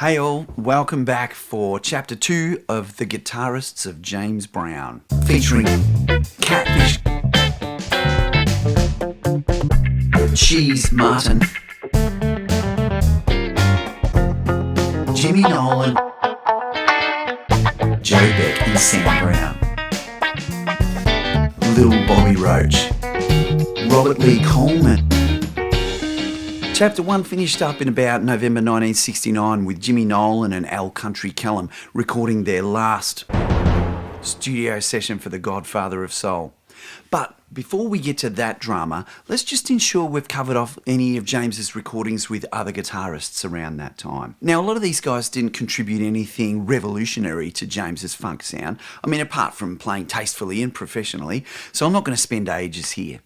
Hey all, welcome back for Chapter 2 of The Guitarists of James Brown, featuring Catfish, Cheese Martin, Jimmy Nolen, Joe Beck and Sam Brown, Little Bobby Roach, Robert Lee Coleman. Chapter 1 finished up in about November 1969 with Jimmy Nolen and Al Country Callum recording their last studio session for the Godfather of Soul. But before we get to that drama, let's just ensure we've covered off any of James's recordings with other guitarists around that time. Now, a lot of these guys didn't contribute anything revolutionary to James's funk sound. I mean, apart from playing tastefully and professionally, so I'm not going to spend ages here.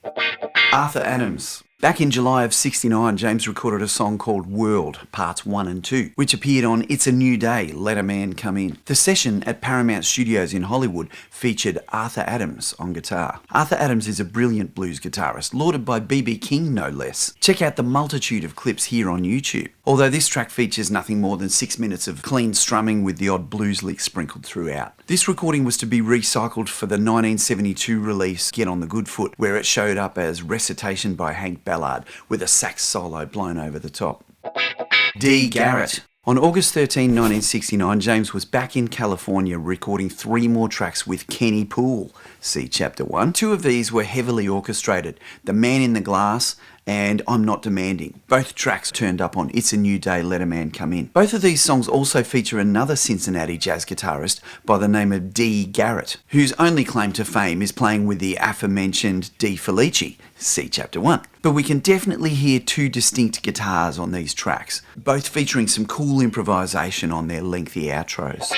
Arthur Adams. Back in July of '69, James recorded a song called World, Parts 1 and 2, which appeared on It's a New Day, Let a Man Come In. The session at Paramount Studios in Hollywood featured Arthur Adams on guitar. Arthur Adams is a brilliant blues guitarist, lauded by B.B. King no less. Check out the multitude of clips here on YouTube. Although this track features nothing more than 6 minutes of clean strumming with the odd blues lick sprinkled throughout. This recording was to be recycled for the 1972 release Get on the Good Foot, where it showed up as Recitation by Hank Ballard with a sax solo blown over the top. D. Garrett. On August 13, 1969, James was back in California recording 3 more tracks with Kenny Poole. See Chapter 1. 2 of these were heavily orchestrated, The Man in the Glass and I'm Not Demanding. Both tracks turned up on It's a New Day, Let a Man Come In. Both of these songs also feature another Cincinnati jazz guitarist by the name of D. Garrett, whose only claim to fame is playing with the aforementioned D. Felici. See Chapter 1. But we can definitely hear 2 distinct guitars on these tracks, both featuring some cool improvisation on their lengthy outros.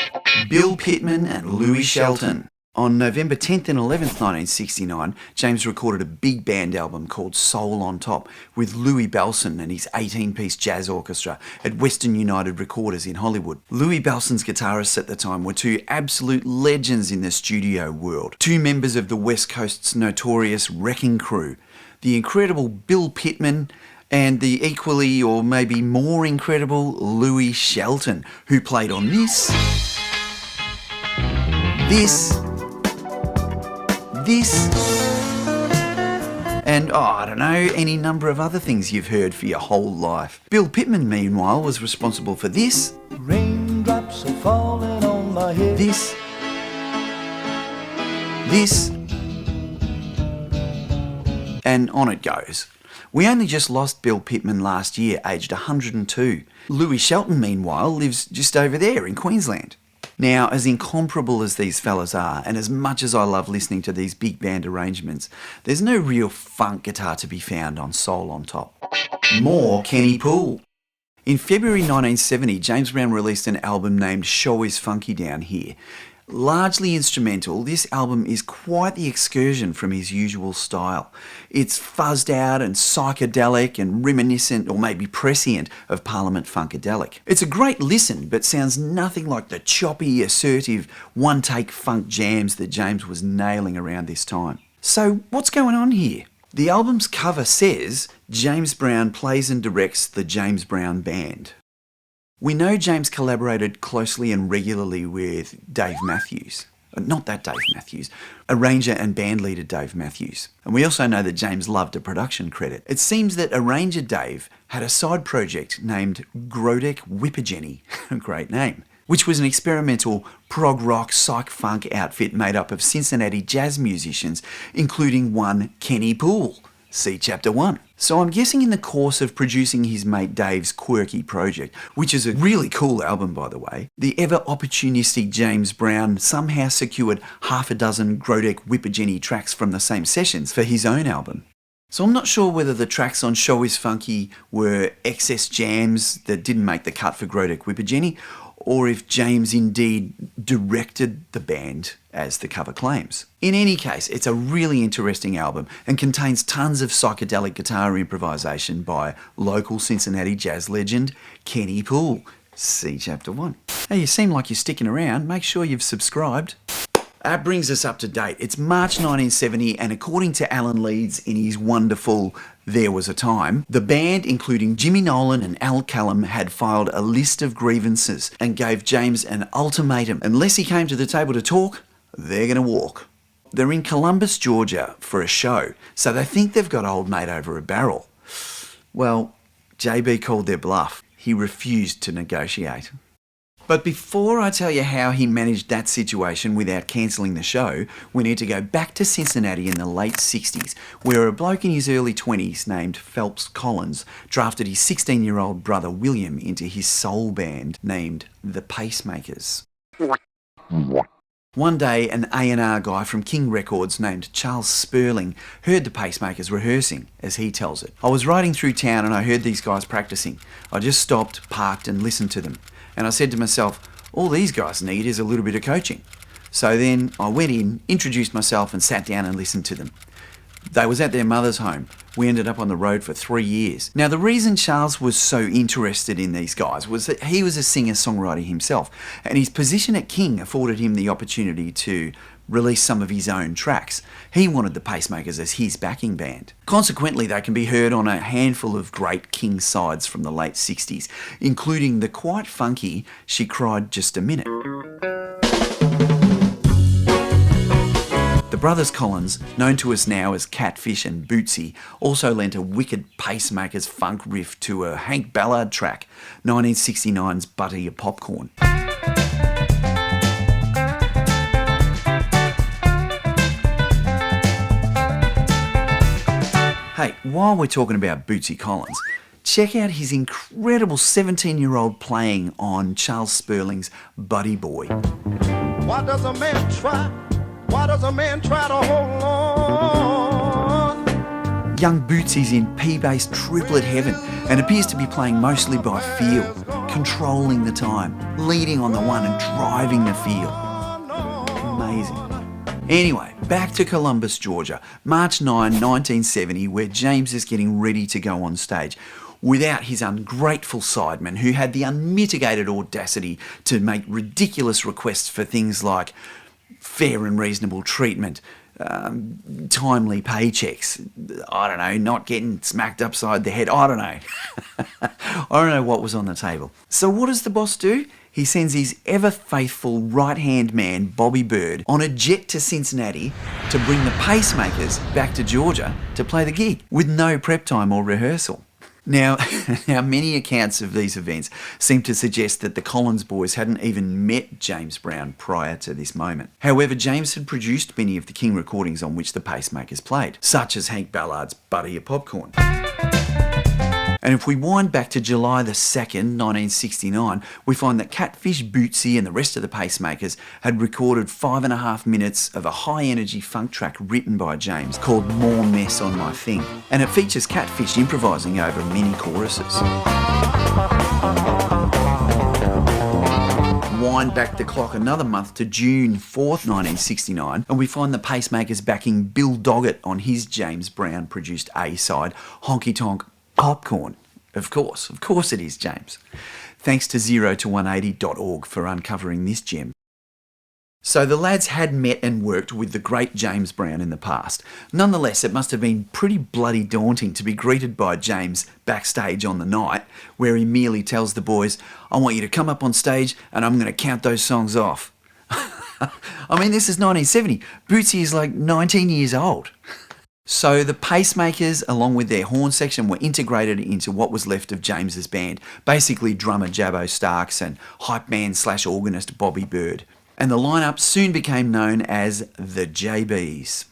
Bill Pitman and Louie Shelton. On November 10th and 11th, 1969, James recorded a big band album called Soul on Top with Louie Bellson and his 18-piece jazz orchestra at Western United Recorders in Hollywood. Louie Bellson's guitarists at the time were 2 absolute legends in the studio world, 2 members of the West Coast's notorious Wrecking Crew, the incredible Bill Pitman and the equally or maybe more incredible Louie Shelton, who played on this, and I don't know, any number of other things you've heard for your whole life. Bill Pitman, meanwhile, was responsible for this, Raindrops are falling on my head. this, and on it goes. We only just lost Bill Pitman last year, aged 102. Louie Shelton, meanwhile, lives just over there in Queensland. Now, as incomparable as these fellas are, and as much as I love listening to these big band arrangements, there's no real funk guitar to be found on Soul on Top. More Kenny Poole. In February 1970, James Brown released an album named Show Is Funky Down Here. Largely instrumental, this album is quite the excursion from his usual style. It's fuzzed out and psychedelic and reminiscent, or maybe prescient, of Parliament Funkadelic. It's a great listen, but sounds nothing like the choppy, assertive, one-take funk jams that James was nailing around this time. So what's going on here? The album's cover says, James Brown plays and directs the James Brown Band. We know James collaborated closely and regularly with Dave Matthews. Not that Dave Matthews, arranger and bandleader Dave Matthews. And we also know that James loved a production credit. It seems that arranger Dave had a side project named Grodeck Whipperjenny, a great name, which was an experimental prog rock psych funk outfit made up of Cincinnati jazz musicians, including one Kenny Poole. See Chapter 1. So I'm guessing in the course of producing his mate Dave's quirky project, which is a really cool album by the way, the ever opportunistic James Brown somehow secured half a dozen Grodeck Whipperjenny tracks from the same sessions for his own album. So I'm not sure whether the tracks on Show Is Funky were excess jams that didn't make the cut for Grodeck Whipperjenny, or if James indeed directed the band, as the cover claims. In any case, it's a really interesting album and contains tons of psychedelic guitar improvisation by local Cincinnati jazz legend Kenny Poole. See Chapter 1. Hey, you seem like you're sticking around. Make sure you've subscribed. That brings us up to date. It's March 1970, and according to Alan Leeds in his wonderful There Was a Time, the band, including Jimmy Nolen and Al Callum, had filed a list of grievances and gave James an ultimatum. Unless he came to the table to talk, they're going to walk. They're in Columbus, Georgia for a show, so they think they've got old mate over a barrel. Well, JB called their bluff. He refused to negotiate. But before I tell you how he managed that situation without cancelling the show, we need to go back to Cincinnati in the late 60s, where a bloke in his early 20s named Phelps Collins drafted his 16-year-old brother William into his soul band named The Pacemakers. One day, an A&R guy from King Records named Charles Sperling heard the Pacemakers rehearsing, as he tells it. I was riding through town and I heard these guys practicing. I just stopped, parked and listened to them. And I said to myself, all these guys need is a little bit of coaching. So then I went in, introduced myself and sat down and listened to them. They was at their mother's home. We ended up on the road for 3 years. Now, the reason Charles was so interested in these guys was that he was a singer-songwriter himself, and his position at King afforded him the opportunity to release some of his own tracks. He wanted the Pacemakers as his backing band. Consequently, they can be heard on a handful of great King sides from the late 60s, including the quite funky She Cried Just a Minute. The brothers Collins, known to us now as Catfish and Bootsy, also lent a wicked Pacemakers funk riff to a Hank Ballard track, 1969's Butter Your Popcorn. Hey, while we're talking about Bootsy Collins, check out his incredible 17-year-old playing on Charles Sperling's Buddy Boy. Why does a man try? Why does a man try to hold on? Young Bootsy's in P-bass triplet heaven and appears to be playing mostly by feel, controlling the time, leading on the one and driving the feel. Amazing. Anyway, back to Columbus, Georgia, March 9, 1970, where James is getting ready to go on stage without his ungrateful sideman, who had the unmitigated audacity to make ridiculous requests for things like fair and reasonable treatment, timely paychecks, I don't know, not getting smacked upside the head, I don't know. I don't know what was on the table. So what does the boss do? He sends his ever-faithful right-hand man, Bobby Bird, on a jet to Cincinnati to bring the Pacemakers back to Georgia to play the gig, with no prep time or rehearsal. Now, many accounts of these events seem to suggest that the Collins boys hadn't even met James Brown prior to this moment. However, James had produced many of the King recordings on which the Pacemakers played, such as Hank Ballard's Butter Your Popcorn. And if we wind back to July the 2nd, 1969, we find that Catfish, Bootsy and the rest of the Pacemakers had recorded 5.5 minutes of a high-energy funk track written by James called More Mess on My Thing. And it features Catfish improvising over many choruses. Wind back the clock another month to June 4th, 1969, and we find the Pacemakers backing Bill Doggett on his James Brown produced A-side, Honky Tonk Popcorn. Of course it is, James. Thanks to 0to180.org for uncovering this gem. So the lads had met and worked with the great James Brown in the past. Nonetheless, it must have been pretty bloody daunting to be greeted by James backstage on the night, where he merely tells the boys, I want you to come up on stage and I'm going to count those songs off. I mean, this is 1970. Bootsy is like 19 years old. So the Pacemakers, along with their horn section, were integrated into what was left of James's band, basically drummer Jabbo Starks and hype man / organist Bobby Bird. And the lineup soon became known as the JBs.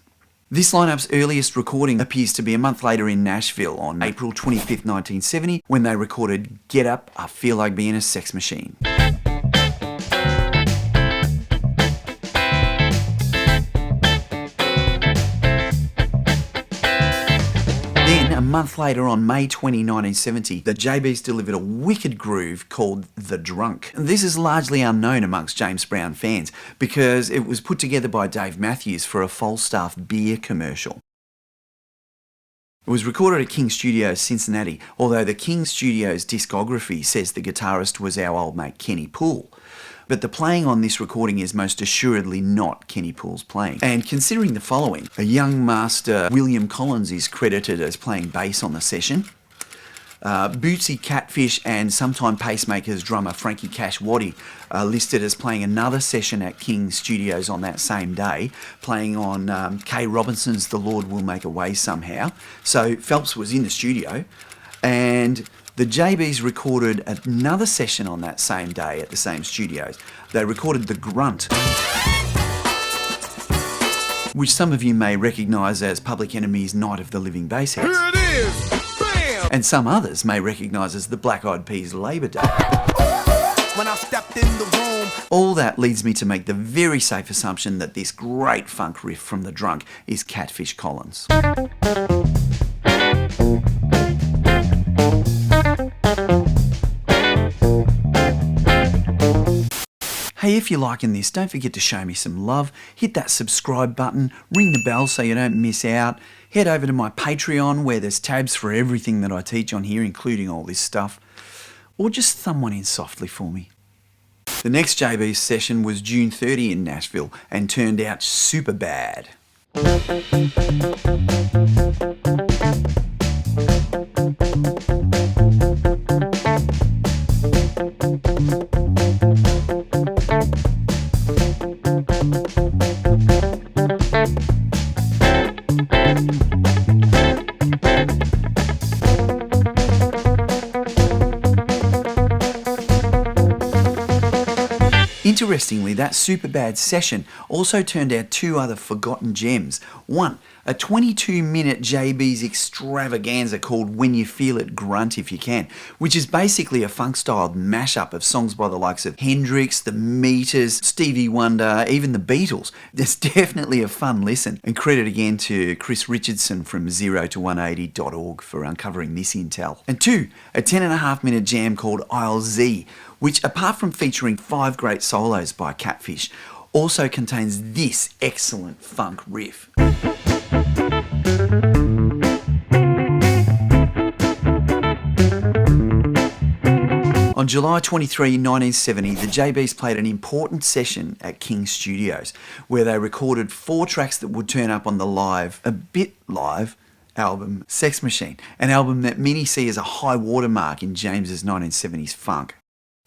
This lineup's earliest recording appears to be a month later in Nashville on April 25th, 1970, when they recorded Get Up, I Feel Like Being a Sex Machine. Then, a month later on May 20, 1970, the JBs delivered a wicked groove called The Drunk. This is largely unknown amongst James Brown fans because it was put together by Dave Matthews for a Falstaff beer commercial. It was recorded at King Studios, Cincinnati, although the King Studios discography says the guitarist was our old mate Kenny Poole. but the playing on this recording is most assuredly not Kenny Poole's playing. And considering the following, a young master William Collins is credited as playing bass on the session. Bootsy Catfish and sometime Pacemakers drummer Frankie Cash Waddy are listed as playing another session at King Studios on that same day, playing on Kay Robinson's The Lord Will Make a Way Somehow. So Phelps was in the studio, and the JBs recorded another session on that same day at the same studios. They recorded The Grunt, which some of you may recognise as Public Enemy's Night of the Living Bassheads. Here it is. Bam! And some others may recognise as the Black Eyed Peas' Labour Day. When I stepped in the room. All that leads me to make the very safe assumption that this great funk riff from The Drunk is Catfish Collins. Hey, if you're liking this, don't forget to show me some love. Hit that subscribe button, ring the bell so you don't miss out. Head over to my Patreon where there's tabs for everything that I teach on here, including all this stuff. Or just thumb one in softly for me. The next JB session was June 30 in Nashville and turned out super bad. Interestingly, that super bad session also turned out two other forgotten gems. One, a 22-minute JB's extravaganza called When You Feel It Grunt If You Can, which is basically a funk-styled mashup of songs by the likes of Hendrix, The Meters, Stevie Wonder, even the Beatles. It's definitely a fun listen. And credit again to Chris Richardson from 0to180.org for uncovering this intel. And two, a 10.5-minute jam called I'll Z, which, apart from featuring 5 great solos by Catfish, also contains this excellent funk riff. On July 23, 1970, the JBs played an important session at King Studios, where they recorded 4 tracks that would turn up on the live album Sex Machine, an album that many see as a high watermark in James's 1970s funk.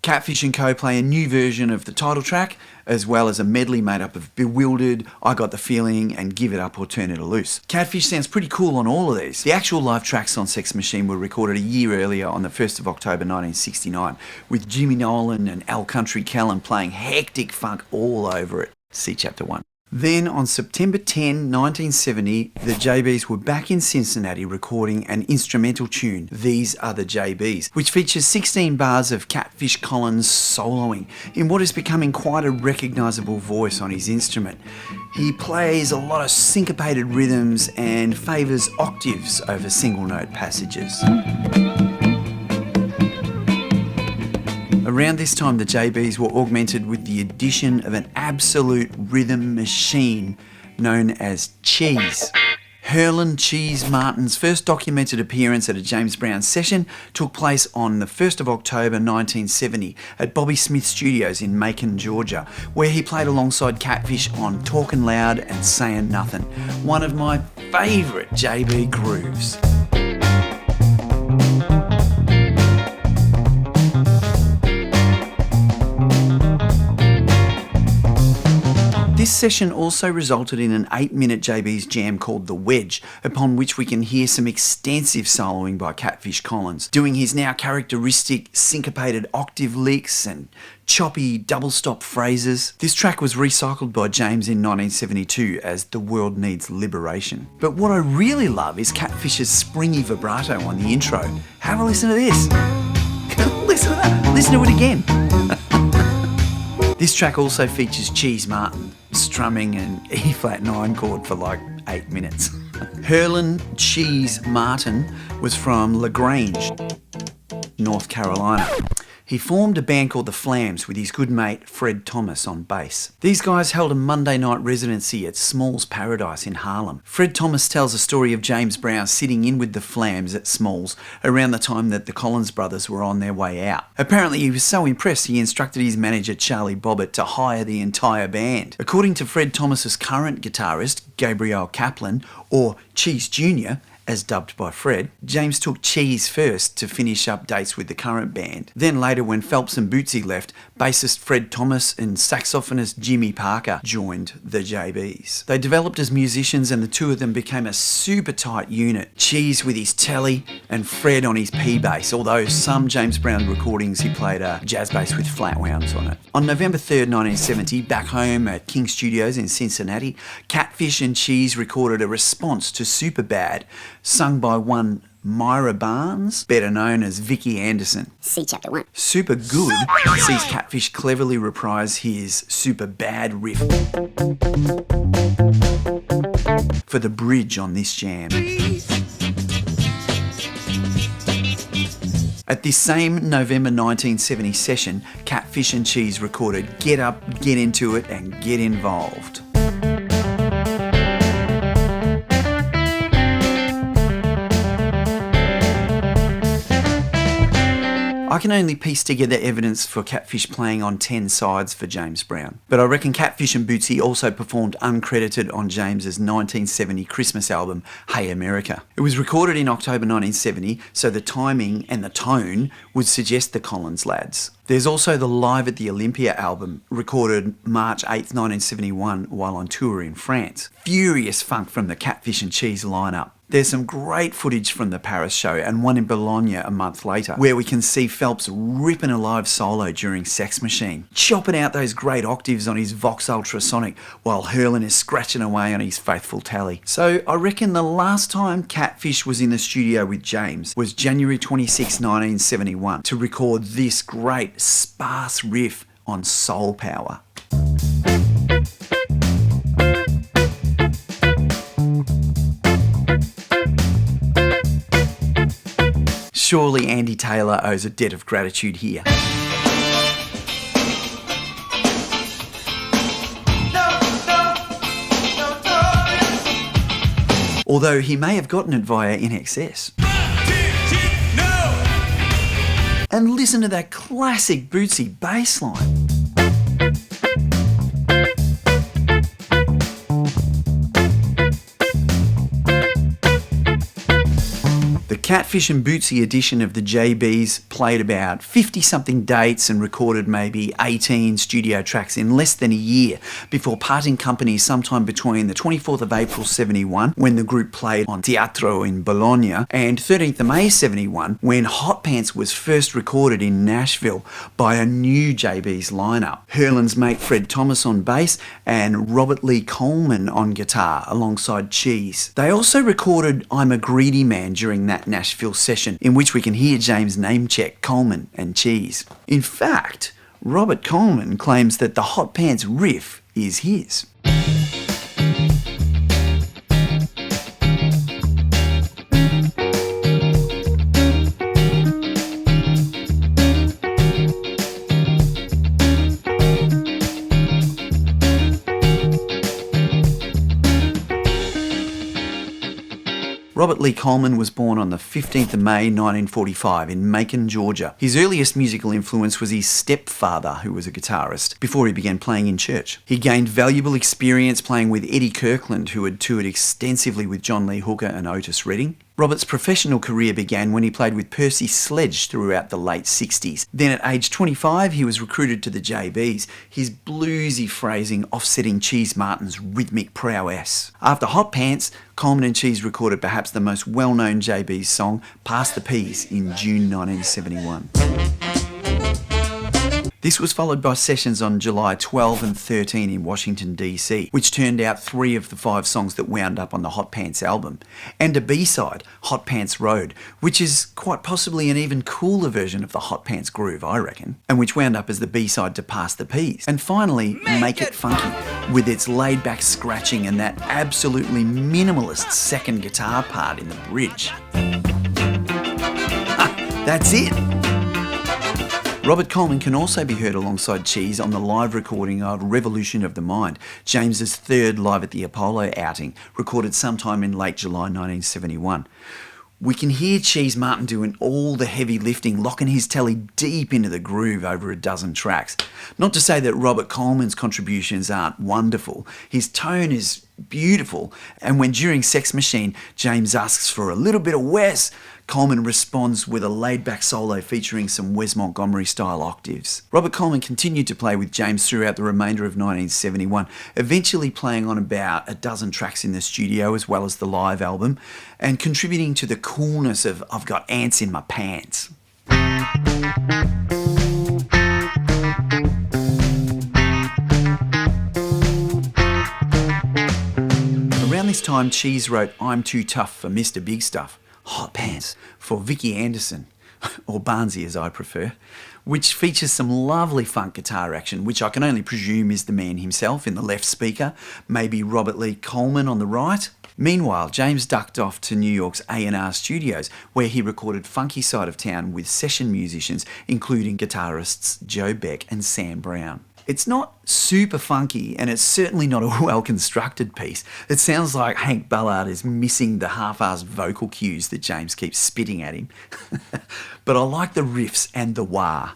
Catfish & Co. play a new version of the title track, as well as a medley made up of Bewildered, I Got the Feeling, and Give It Up or Turn It Loose. Catfish sounds pretty cool on all of these. The actual live tracks on Sex Machine were recorded a year earlier on the 1st of October 1969, with Jimmy Nolen and Al Country Kellum playing hectic funk all over it. See Chapter 1. Then on September 10, 1970, the JBs were back in Cincinnati recording an instrumental tune, These Are the JBs, which features 16 bars of Catfish Collins soloing in what is becoming quite a recognisable voice on his instrument. He plays a lot of syncopated rhythms and favours octaves over single note passages. Around this time, the JBs were augmented with the addition of an absolute rhythm machine known as Cheese. Hearlon Cheese Martin's first documented appearance at a James Brown session took place on the 1st of October 1970 at Bobby Smith Studios in Macon, Georgia, where he played alongside Catfish on Talkin' Loud and Sayin' Nothin', one of my favourite JB grooves. This session also resulted in an 8-minute JB's jam called The Wedge, upon which we can hear some extensive soloing by Catfish Collins, doing his now characteristic syncopated octave licks and choppy double-stop phrases. This track was recycled by James in 1972 as The World Needs Liberation. But what I really love is Catfish's springy vibrato on the intro. Have a listen to this. Listen to that. Listen to it again. This track also features Cheese Martin strumming an E-flat 9 chord for like 8 minutes. Hearlon Cheese Martin was from LaGrange, North Carolina. he formed a band called the Flams with his good mate Fred Thomas on bass. These guys held a Monday night residency at Small's Paradise in Harlem. Fred Thomas tells a story of James Brown sitting in with the Flams at Small's around the time that the Collins brothers were on their way out. Apparently he was so impressed he instructed his manager Charlie Bobbitt to hire the entire band. According to Fred Thomas's current guitarist, Gabriel Kaplan, or Cheese Jr., as dubbed by Fred, James took Cheese first to finish up dates with the current band. Then later, when Phelps and Bootsy left, bassist Fred Thomas and saxophonist Jimmy Parker joined the JBs. They developed as musicians and the two of them became a super tight unit. Cheese with his telly and Fred on his P-bass, although some James Brown recordings he played a jazz bass with flat wounds on it. On November 3rd, 1970, back home at King Studios in Cincinnati, Catfish and Cheese recorded a response to Super Bad, sung by one Myra Barnes, better known as Vicky Anderson. See Chapter 1. Super Good sees Catfish cleverly reprise his Super Bad riff for the bridge on this jam. At this same November 1970 session, Catfish and Cheese recorded Get Up, Get Into It and Get Involved. I can only piece together evidence for Catfish playing on 10 sides for James Brown, but I reckon Catfish and Bootsy also performed uncredited on James's 1970 Christmas album, Hey America. It was recorded in October 1970, so the timing and the tone would suggest the Collins lads. There's also the Live at the Olympia album, recorded March 8th, 1971 while on tour in France. Furious funk from the Catfish and Cheese lineup. There's some great footage from the Paris show and one in Bologna a month later, where we can see Phelps ripping a live solo during Sex Machine, chopping out those great octaves on his Vox Ultrasonic while Hearlon is scratching away on his faithful tally. So I reckon the last time Catfish was in the studio with James was January 26, 1971 to record this great sparse riff on Soul Power. Surely Andy Taylor owes a debt of gratitude here. Although he may have gotten it via InXS. And listen to that classic Bootsy bass line. The Catfish and Bootsy edition of the JBs played about 50-something dates and recorded maybe 18 studio tracks in less than a year before parting company sometime between the 24th of April 71, when the group played on Teatro in Bologna, and 13th of May 71, when Hot Pants was first recorded in Nashville by a new JBs lineup. Hearlon's mate Fred Thomas on bass and Robert Lee Coleman on guitar alongside Cheese. They also recorded I'm a Greedy Man during that Nashville session, in which we can hear James name check Coleman and Cheese. In fact, Robert Coleman claims that the Hot Pants riff is his. Robert Lee Coleman was born on the 15th of May 1945 in Macon, Georgia. His earliest musical influence was his stepfather, who was a guitarist, before he began playing in church. He gained valuable experience playing with Eddie Kirkland, who had toured extensively with John Lee Hooker and Otis Redding. Robert's professional career began when he played with Percy Sledge throughout the late 60s. Then at age 25, he was recruited to the JBs, his bluesy phrasing offsetting Cheese Martin's rhythmic prowess. After Hot Pants, Coleman and Cheese recorded perhaps the most well-known JBs song, Pass the Peas, in June 1971. This was followed by sessions on July 12 and 13 in Washington, D.C., which turned out 3 of the 5 songs that wound up on the Hot Pants album, and a B-side, Hot Pants Road, which is quite possibly an even cooler version of the Hot Pants groove, I reckon, and which wound up as the B-side to Pass the Peas. And finally, Make It Funky, with its laid-back scratching and that absolutely minimalist second guitar part in the bridge. That's it! Robert Coleman can also be heard alongside Cheese on the live recording of Revolution of the Mind, James's third Live at the Apollo outing, recorded sometime in late July 1971. We can hear Cheese Martin doing all the heavy lifting, locking his telly deep into the groove over a dozen tracks. Not to say that Robert Coleman's contributions aren't wonderful. His tone is beautiful, and when during Sex Machine, James asks for a little bit of Wes, Coleman responds with a laid-back solo featuring some Wes Montgomery-style octaves. Robert Coleman continued to play with James throughout the remainder of 1971, eventually playing on about a dozen tracks in the studio as well as the live album, and contributing to the coolness of I've Got Ants in My Pants. Around this time, Cheese wrote I'm Too Tough for Mr. Big Stuff, Hot Pants, for Vicky Anderson, or Barnsey as I prefer, which features some lovely funk guitar action, which I can only presume is the man himself in the left speaker, maybe Robert Lee Coleman on the right. Meanwhile, James ducked off to New York's A&R Studios, where he recorded Funky Side of Town with session musicians, including guitarists Joe Beck and Sam Brown. It's not super funky, and it's certainly not a well-constructed piece. It sounds like Hank Ballard is missing the half-assed vocal cues that James keeps spitting at him. But I like the riffs and the wah.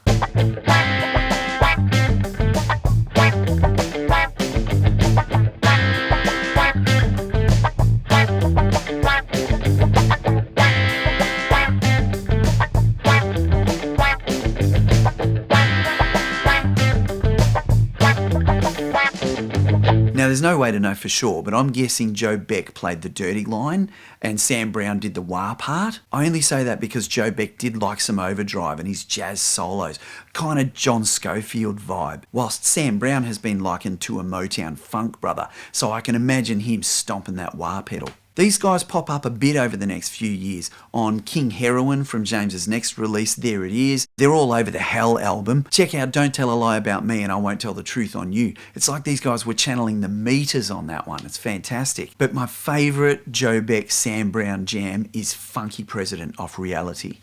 Now, there's no way to know for sure, but I'm guessing Joe Beck played the dirty line and Sam Brown did the wah part. I only say that because Joe Beck did like some overdrive and his jazz solos, kind of John Scofield vibe, whilst Sam Brown has been likened to a Motown funk brother, so I can imagine him stomping that wah pedal. These guys pop up a bit over the next few years. On King Heroin from James's next release, There It Is. They're all over the Hell album. Check out Don't Tell a Lie About Me and I Won't Tell the Truth on You. It's like these guys were channeling the meters on that one. It's fantastic. But my favourite Joe Beck Sam Brown jam is Funky President off Reality.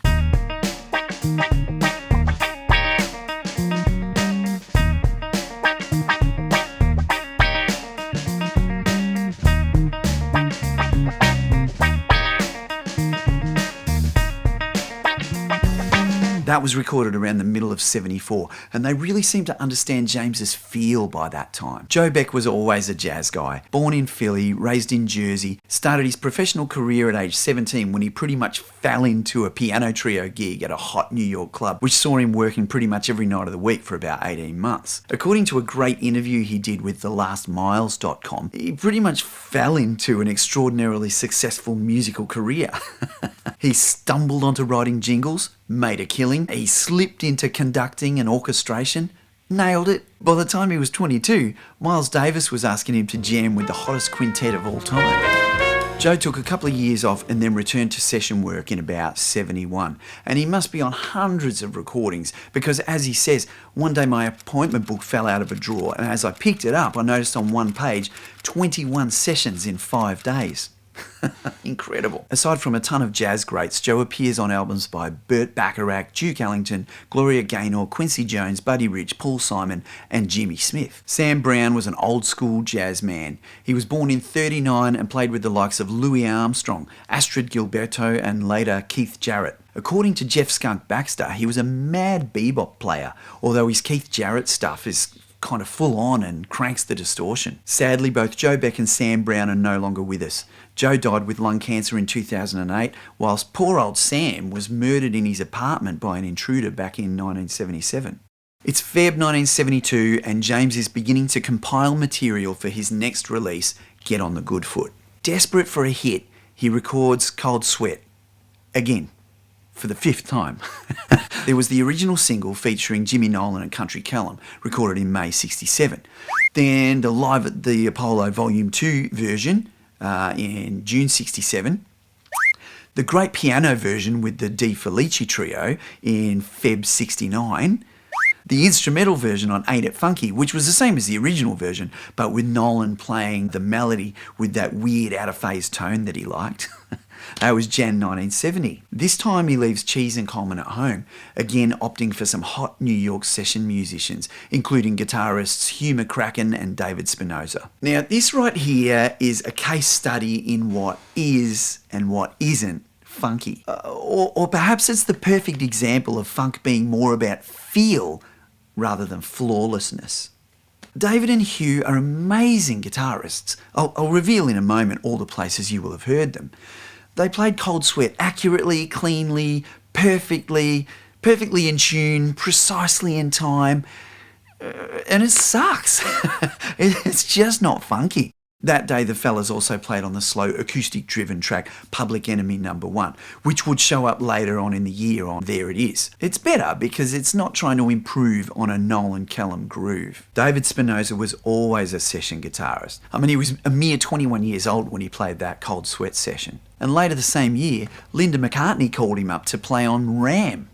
That was recorded around the middle of '74, and they really seemed to understand James's feel by that time. Joe Beck was always a jazz guy. Born in Philly, raised in Jersey, started his professional career at age 17 when he pretty much fell into a piano trio gig at a hot New York club, which saw him working pretty much every night of the week for about 18 months. According to a great interview he did with thelastmiles.com, he pretty much fell into an extraordinarily successful musical career. He stumbled onto writing jingles, made a killing. He slipped into conducting and orchestration, nailed it. By the time he was 22, Miles Davis was asking him to jam with the hottest quintet of all time. Joe took a couple of years off and then returned to session work in about '71. And he must be on hundreds of recordings because, as he says, one day my appointment book fell out of a drawer and as I picked it up, I noticed on one page 21 sessions in 5 days. Incredible. Aside from a ton of jazz greats, Joe appears on albums by Burt Bacharach, Duke Ellington, Gloria Gaynor, Quincy Jones, Buddy Rich, Paul Simon and Jimmy Smith. Sam Brown was an old school jazz man. He was born in '39 and played with the likes of Louis Armstrong, Astrid Gilberto and later Keith Jarrett. According to Jeff Skunk Baxter, he was a mad bebop player, although his Keith Jarrett stuff is kind of full on and cranks the distortion. Sadly, both Joe Beck and Sam Brown are no longer with us. Joe died with lung cancer in 2008, whilst poor old Sam was murdered in his apartment by an intruder back in 1977. It's Feb 1972 and James is beginning to compile material for his next release, Get on the Good Foot. Desperate for a hit, he records Cold Sweat. Again, for the 5th time. There was the original single featuring Jimmy Nolen and Country Callum, recorded in May '67. Then the Live at the Apollo Volume 2 version in June '67. The great piano version with the Di Felice Trio in Feb '69. The instrumental version on Ain't It Funky, which was the same as the original version, but with Nolen playing the melody with that weird out-of-phase tone that he liked. That was Jan 1970. This time he leaves Cheese and Coleman at home, again opting for some hot New York session musicians, including guitarists Hugh McCracken and David Spinoza. Now, this right here is a case study in what is and what isn't funky. Or perhaps it's the perfect example of funk being more about feel rather than flawlessness. David and Hugh are amazing guitarists. I'll reveal in a moment all the places you will have heard them. They played Cold Sweat accurately, cleanly, perfectly in tune, precisely in time, and it sucks. It's just not funky. That day the fellas also played on the slow acoustic-driven track Public Enemy No. 1, which would show up later on in the year on There It Is. It's better because it's not trying to improve on a Nolen Kellum groove. David Spinoza was always a session guitarist. I mean, he was a mere 21 years old when he played that Cold Sweat session. And later the same year, Linda McCartney called him up to play on Ram.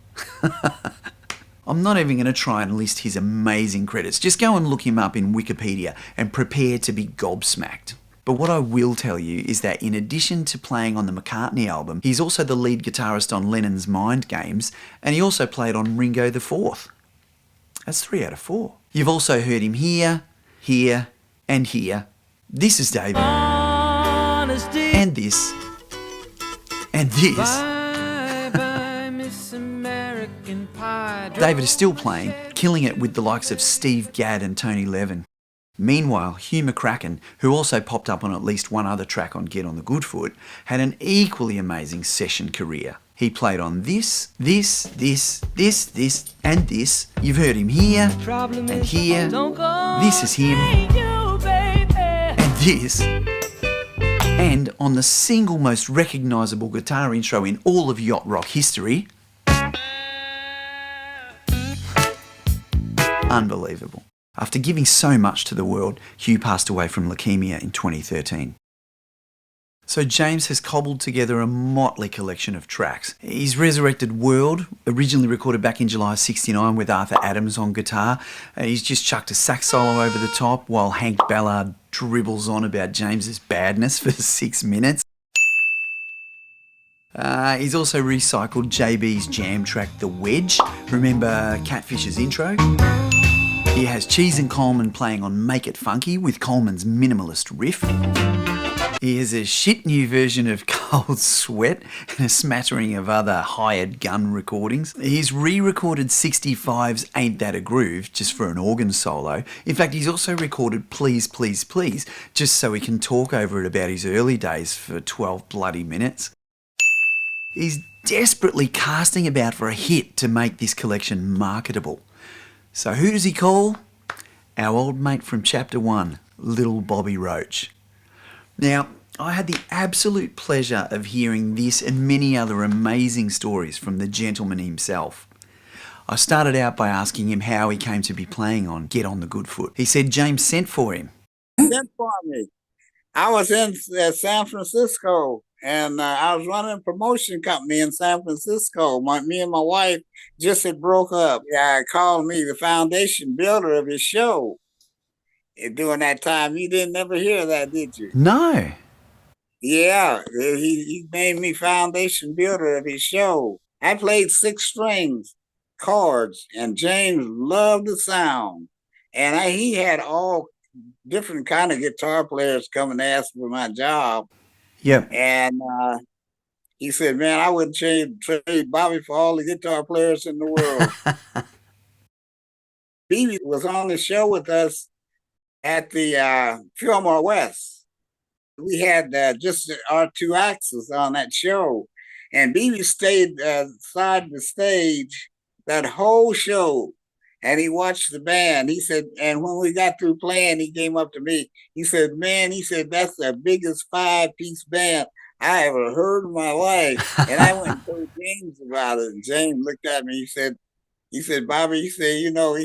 I'm not even going to try and list his amazing credits. Just go and look him up in Wikipedia and prepare to be gobsmacked. But what I will tell you is that in addition to playing on the McCartney album, he's also the lead guitarist on Lennon's Mind Games, and he also played on Ringo the Fourth. That's 3 out of 4. You've also heard him here, here, and here. This is David. Honesty. And this. And this. David is still playing, killing it with the likes of Steve Gadd and Tony Levin. Meanwhile, Hugh McCracken, who also popped up on at least one other track on Get on the Good Foot, had an equally amazing session career. He played on this, and this. You've heard him here, and here. This is him, and this. And on the single most recognisable guitar intro in all of yacht rock history. Unbelievable. After giving so much to the world, Hugh passed away from leukemia in 2013. So James has cobbled together a motley collection of tracks. His Resurrected World, originally recorded back in July '69 with Arthur Adams on guitar, he's just chucked a sax solo over the top while Hank Ballard dribbles on about James's badness for 6 minutes. He's also recycled JB's jam track The Wedge. Remember Catfish's intro? He has Cheese and Coleman playing on Make It Funky with Coleman's minimalist riff. He has a shit new version of Cold Sweat and a smattering of other hired gun recordings. He's re-recorded 65's Ain't That a Groove just for an organ solo. In fact, he's also recorded Please, Please, Please just so he can talk over it about his early days for 12 bloody minutes. He's desperately casting about for a hit to make this collection marketable. So who does he call? Our old mate from Chapter 1, Little Bobby Roach. Now, I had the absolute pleasure of hearing this and many other amazing stories from the gentleman himself. I started out by asking him how he came to be playing on Get on the Good Foot. He said James sent for him. Sent for me. I was in San Francisco, and I was running a promotion company in San Francisco. Me and my wife just had broke up. Yeah, called me the foundation builder of his show. During that time, you didn't ever hear that, did you? No. Yeah, he named me foundation builder of his show. I played 6 strings, chords, and James loved the sound. And he had all different kind of guitar players come and ask for my job. Yep. And he said, man, I wouldn't trade Bobby for all the guitar players in the world. BB was on the show with us at the Fillmore West. We had just our 2 axes on that show. And BB stayed side the stage that whole show. And he watched the band. He said, and when we got through playing, he came up to me. He said, man, that's the biggest 5-piece band I ever heard in my life. And I went and told James about it. And James looked at me. He said, Bobby, he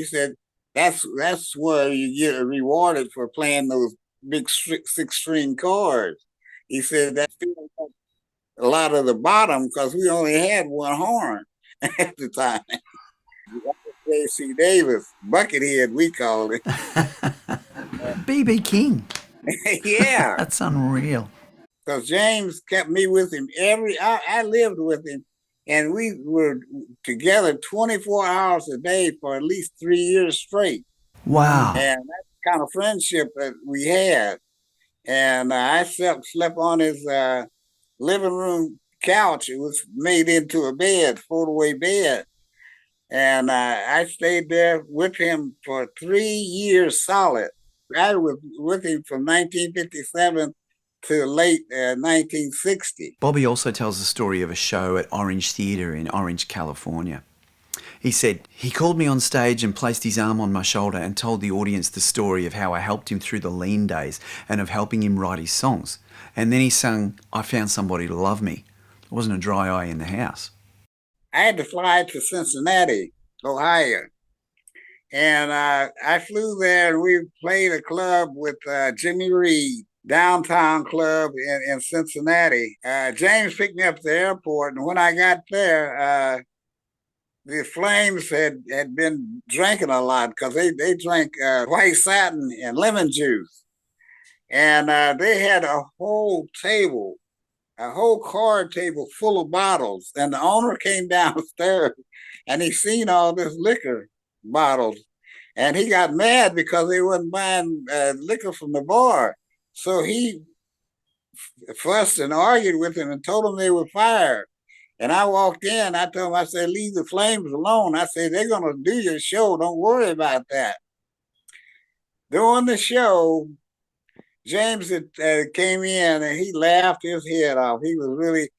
said, that's where you get rewarded for playing those big 6-string chords. He said, that's a lot of the bottom because we only had 1 horn at the time. J.C. Davis, Buckethead, we called it. B.B. King. Yeah. That's unreal. because James kept me with him I lived with him, and we were together 24 hours a day for at least 3 years straight. Wow. And that's the kind of friendship that we had. And I slept on his living room couch. It was made into a bed, fold-away bed. And I stayed there with him for 3 years solid. I was with him from 1957 to late 1960. Bobby also tells the story of a show at Orange Theatre in Orange, California. He said, he called me on stage and placed his arm on my shoulder and told the audience the story of how I helped him through the lean days and of helping him write his songs. And then he sung, I Found Somebody to Love Me. There wasn't a dry eye in the house. I had to fly to Cincinnati, Ohio. And I flew there, and we played a club with Jimmy Reed, downtown club in Cincinnati. James picked me up at the airport, and when I got there, the Flames had been drinking a lot because they drank white satin and lemon juice. And they had a whole card table full of bottles. And the owner came downstairs and he seen all this liquor bottles. And he got mad because they wasn't buying liquor from the bar. So he fussed and argued with them and told them they were fired. And I walked in, I told him, I said, leave the Flames alone. I said, they're going to do your show. Don't worry about that. During the show, James came in and he laughed his head off. He was really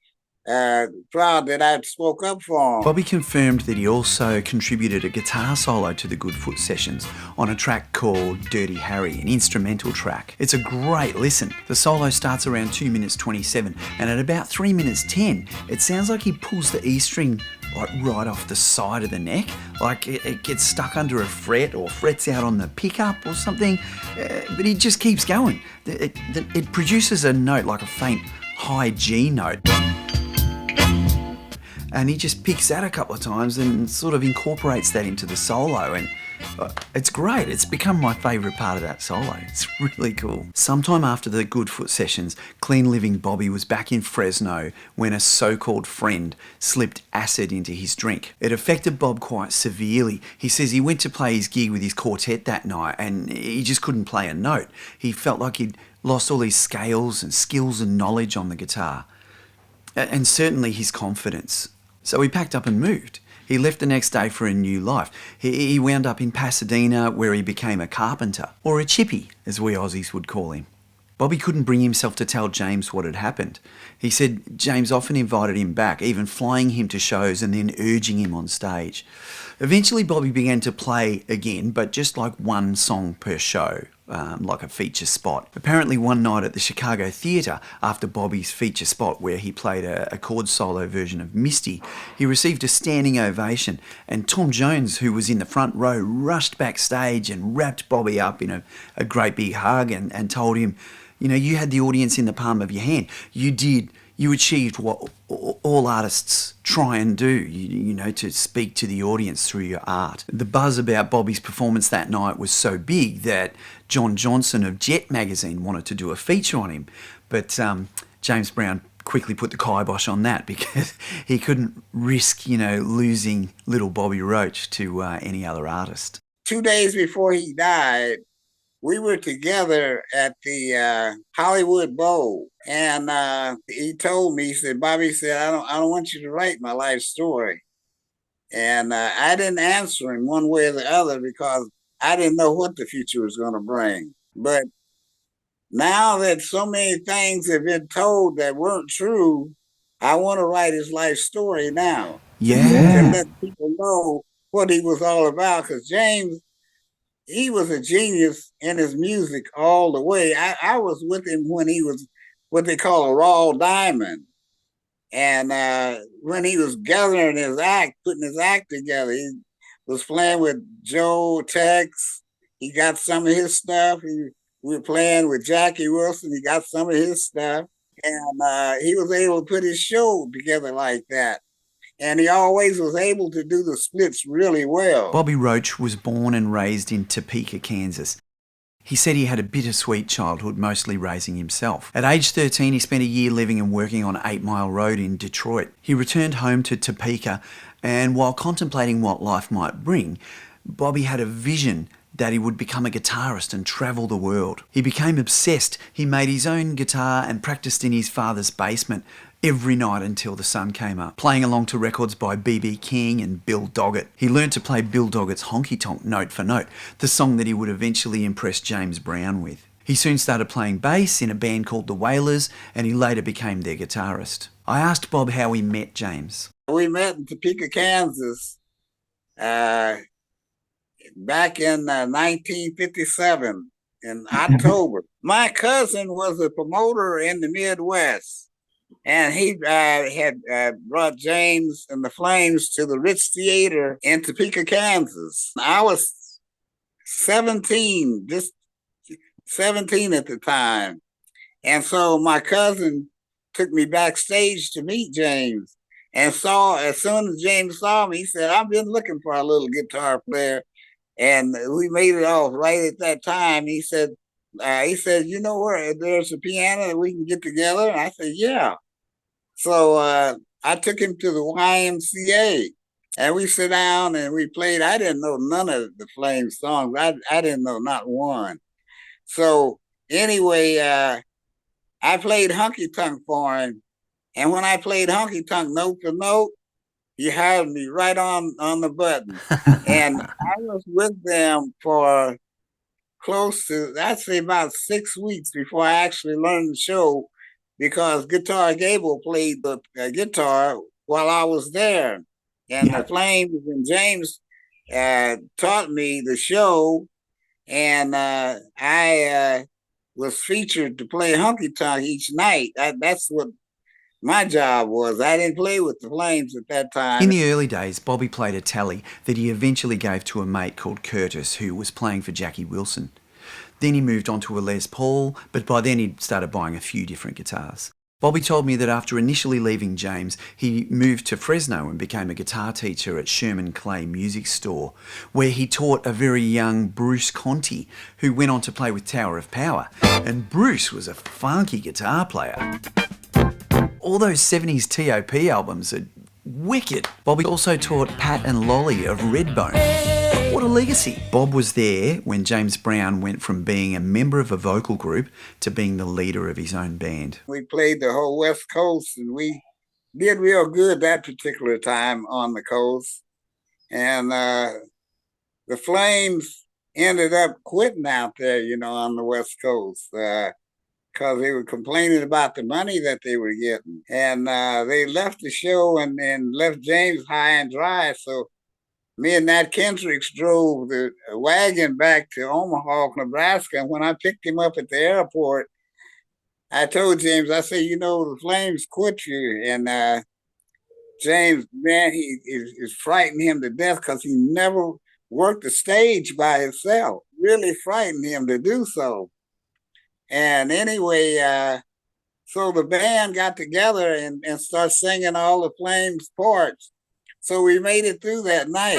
proud that I spoke up for him. Bobby confirmed that he also contributed a guitar solo to the Goodfoot sessions on a track called Dirty Harry, an instrumental track. It's a great listen. The solo starts around 2 minutes 27, and at about 3 minutes 10, it sounds like he pulls the E string like right off the side of the neck, like it gets stuck under a fret or frets out on the pickup or something, but he just keeps going. It produces a note like a faint high G note. And he just picks that a couple of times and sort of incorporates that into the solo, and it's great. It's become my favourite part of that solo. It's really cool. Sometime after the Goodfoot sessions, Clean Living Bobby was back in Fresno when a so-called friend slipped acid into his drink. It affected Bob quite severely. He says he went to play his gig with his quartet that night and he just couldn't play a note. He felt like he'd lost all his scales and skills and knowledge on the guitar, and certainly his confidence. So he packed up and moved. He left the next day for a new life. He wound up in Pasadena, where he became a carpenter, or a chippy, as we Aussies would call him. Bobby couldn't bring himself to tell James what had happened. He said James often invited him back, even flying him to shows and then urging him on stage. Eventually Bobby began to play again, but just like one song per show, like a feature spot. Apparently one night at the Chicago Theatre, after Bobby's feature spot where he played a chord solo version of Misty, he received a standing ovation, and Tom Jones, who was in the front row, rushed backstage and wrapped Bobby up in a great big hug and told him, you know, you had the audience in the palm of your hand. You achieved what all artists try and do, you know, to speak to the audience through your art. The buzz about Bobby's performance that night was so big that John Johnson of Jet magazine wanted to do a feature on him, but James Brown quickly put the kibosh on that because he couldn't risk, you know, losing Little Bobby Roach to any other artist. 2 days before he died, we were together at the Hollywood Bowl, and he told me, he said, Bobby said, I don't want you to write my life story. And I didn't answer him one way or the other because I didn't know what the future was going to bring. But now that so many things have been told that weren't true, I want to write his life story now. Yeah. To let people know what he was all about, because James, he was a genius in his music all the way. I was with him when he was what they call a raw diamond. And when he was gathering his act, putting his act together, he was playing with Joe Tex. He got some of his stuff. We were playing with Jackie Wilson. He got some of his stuff. And he was able to put his show together like that. And he always was able to do the splits really well. Bobby Roach was born and raised in Topeka, Kansas. He said he had a bittersweet childhood, mostly raising himself. At age 13, he spent a year living and working on 8 Mile Road in Detroit. He returned home to Topeka, and while contemplating what life might bring, Bobby had a vision that he would become a guitarist and travel the world. He became obsessed. He made his own guitar and practiced in his father's basement every night until the sun came up, playing along to records by B.B. King and Bill Doggett. He learned to play Bill Doggett's Honky Tonk note for note, the song that he would eventually impress James Brown with. He soon started playing bass in a band called the Wailers, and he later became their guitarist. I asked Bob how he met James. We met in Topeka, Kansas, back in 1957 in October. My cousin was a promoter in the Midwest, and he had brought James and the Flames to the Ritz Theater in Topeka, Kansas. I was 17, just 17 at the time. And so my cousin took me backstage to meet James, and as soon as James saw me, he said, "I've been looking for a little guitar player." And we made it off right at that time. He said, "You know where there's a piano that we can get together?" And I said, "Yeah." So I took him to the YMCA, and we sat down and we played. I didn't know none of the Flames songs. I didn't know not one. So anyway, I played Honky Tonk for him. And when I played Honky Tonk note for note, he hired me right on the button. And I was with them for close to, I'd say about 6 weeks before I actually learned the show, because Guitar Gable played the guitar while I was there. And the Flames and James taught me the show, and I was featured to play Honky Tonk each night. That's what my job was. I didn't play with the Flames at that time. In the early days, Bobby played a tally that he eventually gave to a mate called Curtis, who was playing for Jackie Wilson. Then he moved on to a Les Paul, but by then he'd started buying a few different guitars. Bobby told me that after initially leaving James, he moved to Fresno and became a guitar teacher at Sherman Clay Music Store, where he taught a very young Bruce Conti, who went on to play with Tower of Power. And Bruce was a funky guitar player. All those 70s T.O.P. albums are wicked. Bobby also taught Pat and Lolly of Redbone. What a legacy. Bob was there when James Brown went from being a member of a vocal group to being the leader of his own band. We played the whole West Coast, and we did real good that particular time on the coast. And the Flames ended up quitting out there, on the West Coast. Because they were complaining about the money that they were getting. And they left the show and left James high and dry. So me and Nat Kendricks drove the wagon back to Omaha, Nebraska. And when I picked him up at the airport, I told James, I said, the Flames quit you. And James, man, it frightened him to death because he never worked the stage by himself. Really frightened him to do so. And anyway, so the band got together and started singing all the Flames parts. So we made it through that night.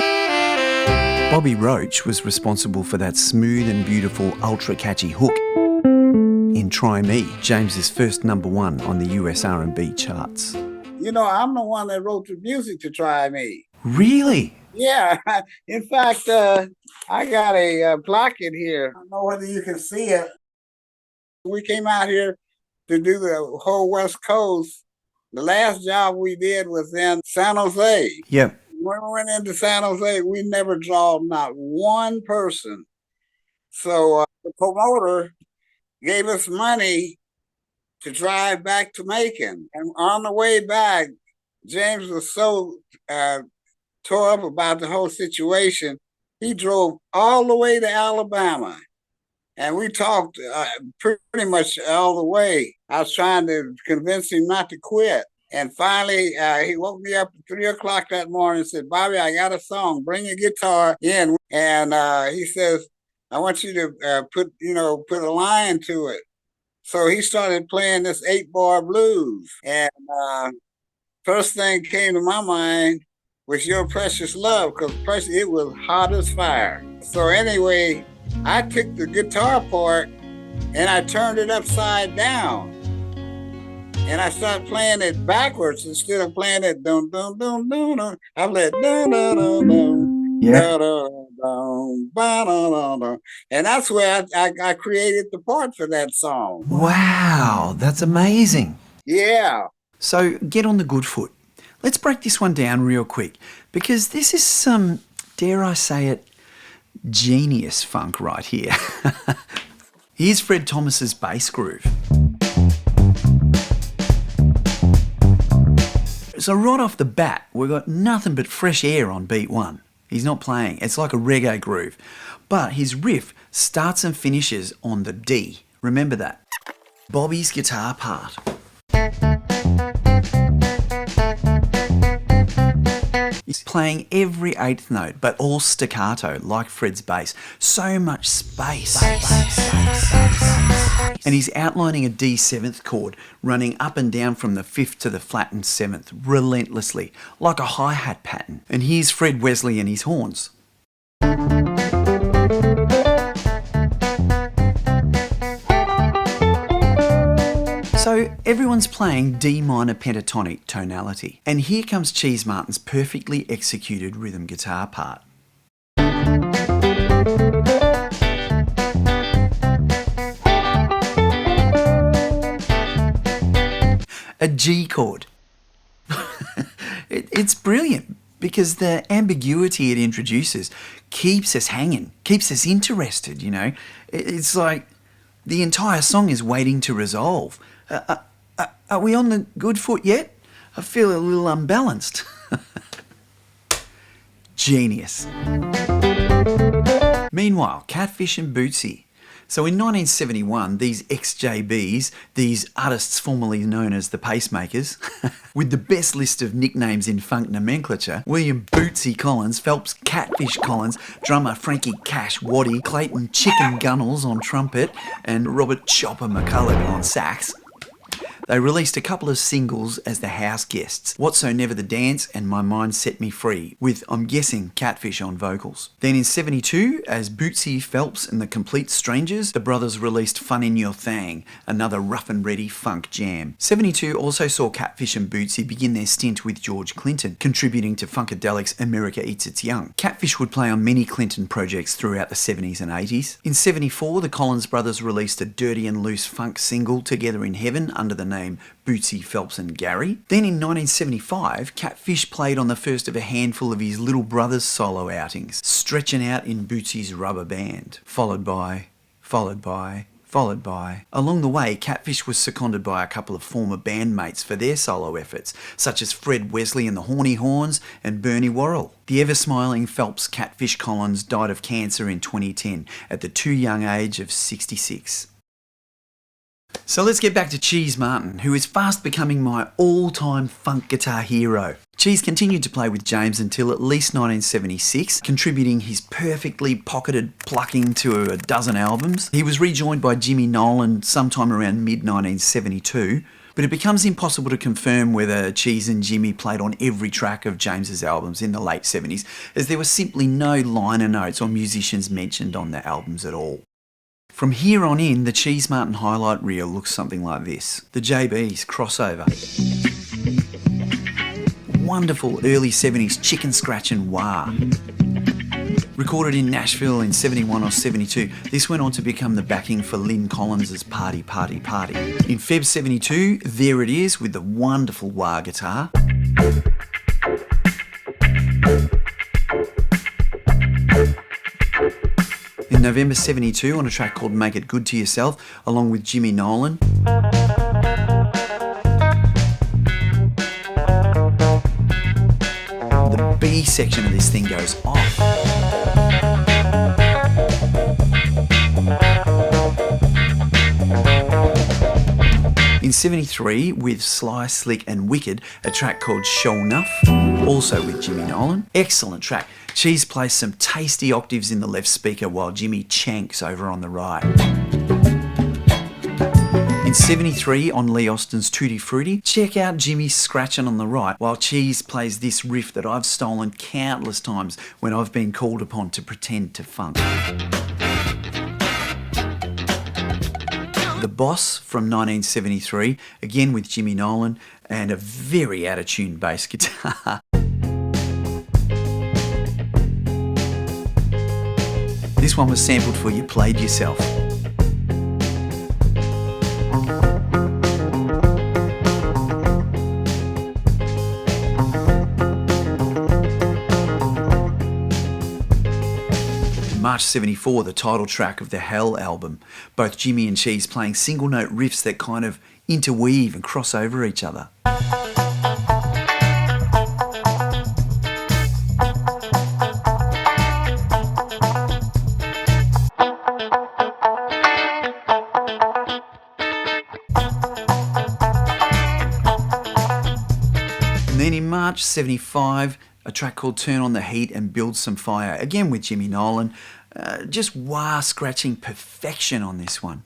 Bobby Roach was responsible for that smooth and beautiful, ultra-catchy hook in Try Me, James's first #1 on the US R&B charts. I'm the one that wrote the music to Try Me. Really? Yeah. In fact, I got a placket here. I don't know whether you can see it. We came out here to do the whole West Coast. The last job we did was in San Jose. Yep. When we went into San Jose, we never drawed not one person. So the promoter gave us money to drive back to Macon. And on the way back, James was so tore up about the whole situation, he drove all the way to Alabama. And we talked pretty much all the way. I was trying to convince him not to quit. And finally, he woke me up at 3 o'clock that morning and said, "Bobby, I got a song. Bring your guitar in." And he says, "I want you to put a line to it." So he started playing this 8-bar blues. And first thing came to my mind was Your Precious Love, because it was hot as fire. So anyway, I took the guitar part and I turned it upside down. And I started playing it backwards instead of playing it dun dun dun dun dun. I played dun dun dun dun. Yeah. And that's where I created the part for that song. Wow, that's amazing. Yeah. So get on the good foot. Let's break this one down real quick, because this is some, dare I say it, genius funk right here. Here's Fred Thomas's bass groove. So right off the bat, we've got nothing but fresh air on beat one. He's not playing. It's like a reggae groove. But his riff starts and finishes on the D. Remember that. Bobby's guitar part. He's playing every eighth note, but all staccato, like Fred's bass. So much space. And he's outlining a D seventh chord, running up and down from the fifth to the flattened seventh, relentlessly, like a hi-hat pattern. And here's Fred Wesley and his horns. So everyone's playing D minor pentatonic tonality. And here comes Cheese Martin's perfectly executed rhythm guitar part. A G chord. It's brilliant because the ambiguity it introduces keeps us hanging, keeps us interested, you know. It's like the entire song is waiting to resolve. Are we on the good foot yet? I feel a little unbalanced. Genius. Meanwhile, Catfish and Bootsy. So in 1971, these ex-JBs, these artists formerly known as the Pacemakers, with the best list of nicknames in funk nomenclature, William Bootsy Collins, Phelps Catfish Collins, drummer Frankie Cash Waddy, Clayton Chicken Gunnels on trumpet, and Robert Chopper McCulloch on sax, they released a couple of singles as the house guests, What's So Never the Dance and My Mind Set Me Free, with, I'm guessing, Catfish on vocals. Then in 72, as Bootsy, Phelps and the Complete Strangers, the brothers released Fun in Your Thang, another rough and ready funk jam. 72 also saw Catfish and Bootsy begin their stint with George Clinton, contributing to Funkadelic's America Eats Its Young. Catfish would play on many Clinton projects throughout the 70s and 80s. In 74, the Collins brothers released a dirty and loose funk single, Together in Heaven, under the name Bootsy, Phelps and Gary. Then in 1975, Catfish played on the first of a handful of his little brother's solo outings, Stretching Out in Bootsy's Rubber Band, followed by. Along the way, Catfish was seconded by a couple of former bandmates for their solo efforts, such as Fred Wesley and the Horny Horns and Bernie Worrell. The ever-smiling Phelps Catfish Collins died of cancer in 2010 at the too young age of 66. So let's get back to Cheese Martin, who is fast becoming my all-time funk guitar hero. Cheese continued to play with James until at least 1976, contributing his perfectly pocketed plucking to a dozen albums. He was rejoined by Jimmy Nolen sometime around mid-1972, but it becomes impossible to confirm whether Cheese and Jimmy played on every track of James's albums in the late 70s, as there were simply no liner notes or musicians mentioned on the albums at all. From here on in, the Cheese Martin highlight reel looks something like this. The JB's crossover. Wonderful early 70s chicken scratch and wah. Recorded in Nashville in 71 or 72, this went on to become the backing for Lynn Collins' Party Party Party. In Feb 72, there it is with the wonderful wah guitar. In November 72 on a track called Make It Good to Yourself, along with Jimmy Nolen. The B section of this thing goes off. In 73, with Sly, Slick and Wicked, a track called Show Enough, also with Jimmy Nolen. Excellent track. Cheese plays some tasty octaves in the left speaker while Jimmy chanks over on the right. In 73, on Lee Austin's Tutti Frutti, check out Jimmy scratching on the right while Cheese plays this riff that I've stolen countless times when I've been called upon to pretend to funk. The Boss from 1973, again with Jimmy Nolen, and a very out-of-tune bass guitar. This one was sampled for You Played Yourself. March 74, the title track of the Hell album. Both Jimmy and Cheese playing single note riffs that kind of interweave and cross over each other. And then in March 75, a track called Turn on the Heat and Build Some Fire, again with Jimmy Nolen. Just wah scratching perfection on this one.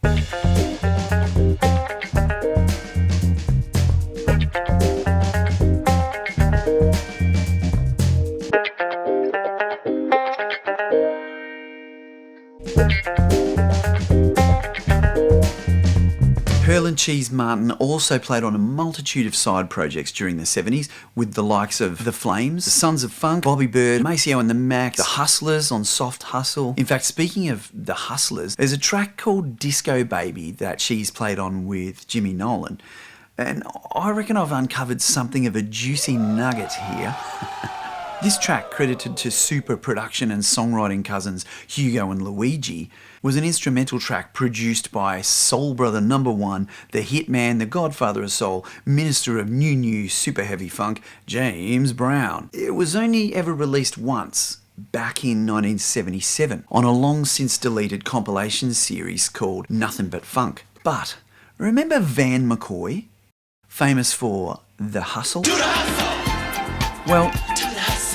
Hearlon Cheese Martin also played on a multitude of side projects during the 70s with the likes of The Flames, The Sons of Funk, Bobby Bird, Maceo and the Max, The Hustlers on Soft Hustle. In fact, speaking of The Hustlers, there's a track called Disco Baby that Cheese played on with Jimmy Nolen. And I reckon I've uncovered something of a juicy nugget here. This track, credited to super production and songwriting cousins Hugo and Luigi, was an instrumental track produced by Soul Brother #1, the hitman, the godfather of soul, minister of new super heavy funk, James Brown. It was only ever released once, back in 1977, on a long since deleted compilation series called Nothing But Funk. But remember Van McCoy, famous for The Hustle? Well,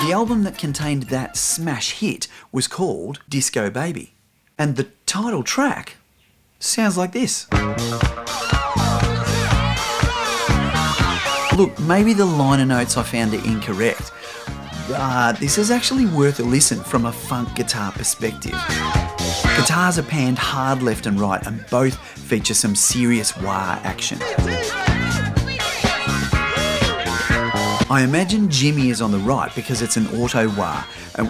the album that contained that smash hit was called Disco Baby. And the title track sounds like this. Look, maybe the liner notes I found are incorrect, but this is actually worth a listen from a funk guitar perspective. Guitars are panned hard left and right, and both feature some serious wah action. I imagine Jimmy is on the right because it's an auto wah,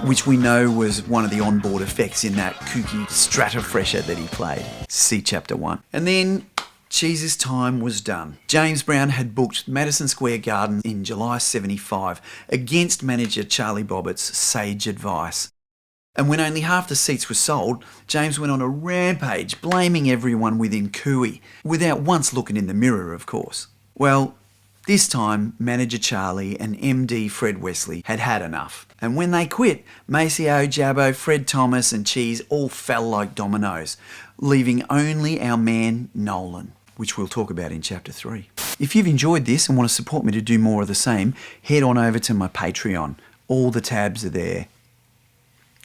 which we know was one of the onboard effects in that kooky Stratofresher that he played. See Chapter 1. And then Cheese's time was done. James Brown had booked Madison Square Garden in July 75 against manager Charlie Bobbitt's sage advice. And when only half the seats were sold, James went on a rampage blaming everyone within cooey, without once looking in the mirror, of course. Well, this time, manager Charlie and MD Fred Wesley had had enough. And when they quit, Maceo, Jabbo, Fred Thomas and Cheese all fell like dominoes, leaving only our man Nolen, which we'll talk about in Chapter 3. If you've enjoyed this and want to support me to do more of the same, head on over to my Patreon. All the tabs are there.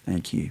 Thank you.